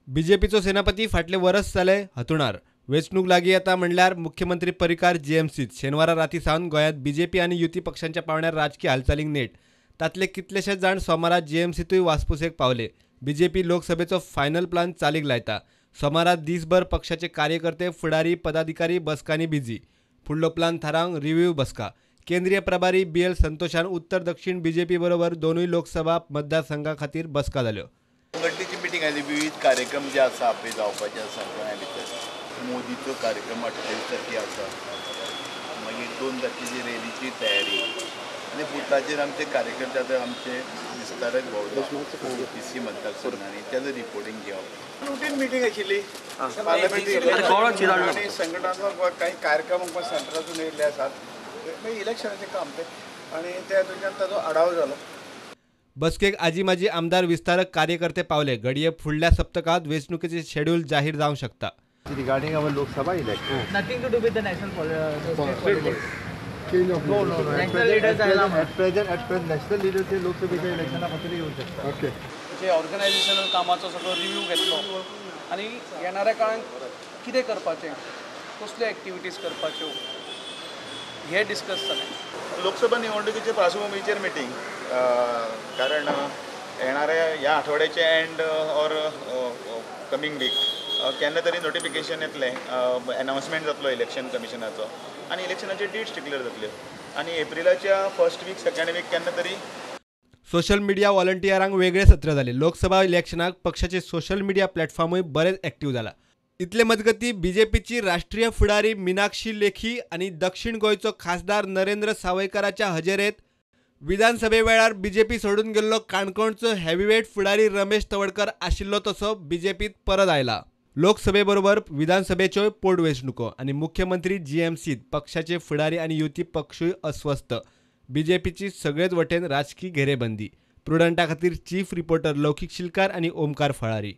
बीजेपीचो सेनापती फाटले वरस जाले हतुणार. वेंचणूक लागीं येता म्हणल्यार मुख्यमंत्री परिकार जीएमसीत शेनवारा राती सावन गोंयांत बीजेपी आनी युती पक्षांच्या पावंड्यार राजकीय हालचालींक नेट. तातले कितलेशेच जाण सोमारा जीएमसीतूय वासपुसेक पावले. बीजेपी लोकसभेचो फायनल प्लान चालीक लायता. सोमारा दीसभर पक्षाचे कार्यकर्ते फुडारी पदाधिकारी बसकांनी बिजी. फुडलो प्लान थारावंक रिव्ह्यू बसका. केंद्रीय प्रभारी BL संतोशान उत्तर दक्षिण बीजेपी बरोबर दोनूय लोकसभा मतदारसंघां खातीर बसका जाल्यो. संघटनेची मिटींग आयली. विविध कार्यक्रम जे आसा आपले जावपाचे आसा गोंया भितर. मोदीचो कार्यक्रम 28 तारखेक आसा. मागीर 2 तारखेची रॅलीची तयारी आनी बुथाचेर आमचे कार्यकर्ते आतां आमचे विस्तारक भोंवता PC मतदारसंघांनी तेजो रिपोर्टींग घेवप. रुटीन मिटींग आशिल्ली आनी संघटनात्मक काही कार्यक्रम आमकां सेंटरातून येयल्ले आसात. मागीर इलेक्शनाचें काम तें आनी त्या हातूंतल्यान ताजो आढावो जालो. बसकेक आजी माजी आमदार विस्तारक कार्यकर्ते पावले. घडये फुडल्या सप्तकांत वेंचणुकेचे शेड्यूल जाहीर जावंक शकता. Regarding our Lok Sabha election, nothing to do with the national politics. No. National leaders at present national leaders हे लोकसभेच्या इलेक्शना खातीर येवंक शकता. ओके. जे ऑर्गनायझेशनल कामाचो सगळो रिव्ह्यू घेतलो आनी येणाऱ्या काळांत कितें करपाचें, कसल्यो एक्टिविटीज करपाच्यो हे डिस्कस जालें. लोकसभा निवडणुकीच्या पार्श्वभूमीचेर मिटींग कारण येणाऱ्या ह्या आठवड्याचे एंड ऑर कमिंग वीक केन्ना तरी नोटिफिकेशन येतलें, अनाउन्समेंट जातलो इलेक्शन कमिशनाचो आनी इलेक्शनाचे डेट्स डिक्लेअर जातल्यो आनी एप्रिलाच्या फर्स्ट वीक सेकंड वीक केन्ना तरी. सोशल मिडिया व्हॉलंटियरांक वेगळे सत्र जाले. लोकसभा इलेक्शनाक पक्षाचे सोशल मिडिया प्लॅटफॉर्मूय बरेच एक्टिव्ह जाला. इतले मजगतीं बीजेपीची राष्ट्रीय फुडारी मिनाक्षी लेखी आनी दक्षिण गोंयचो खासदार नरेंद्र सावयकराच्या हजेरेंत विधानसभे वेळार बीजेपी सोडून गेल्लो काणकोणचो हेवीवेट फुडारी रमेश तवडकर आशिल्लो तसो बीजेपीत परत आयला. लोकसभे बरोबर विधानसभेच्योय पोटवेंचणुको आनी मुख्यमंत्री जीएमसीत पक्षाचे फुडारी आनी युती पक्षूय अस्वस्थ. बीजेपीची सगळेच वटेन राजकी घेरेबंदी. प्रुडंटा खातीर चीफ रिपोर्टर लौकीक शिलकार आनी ओमकार फळारी.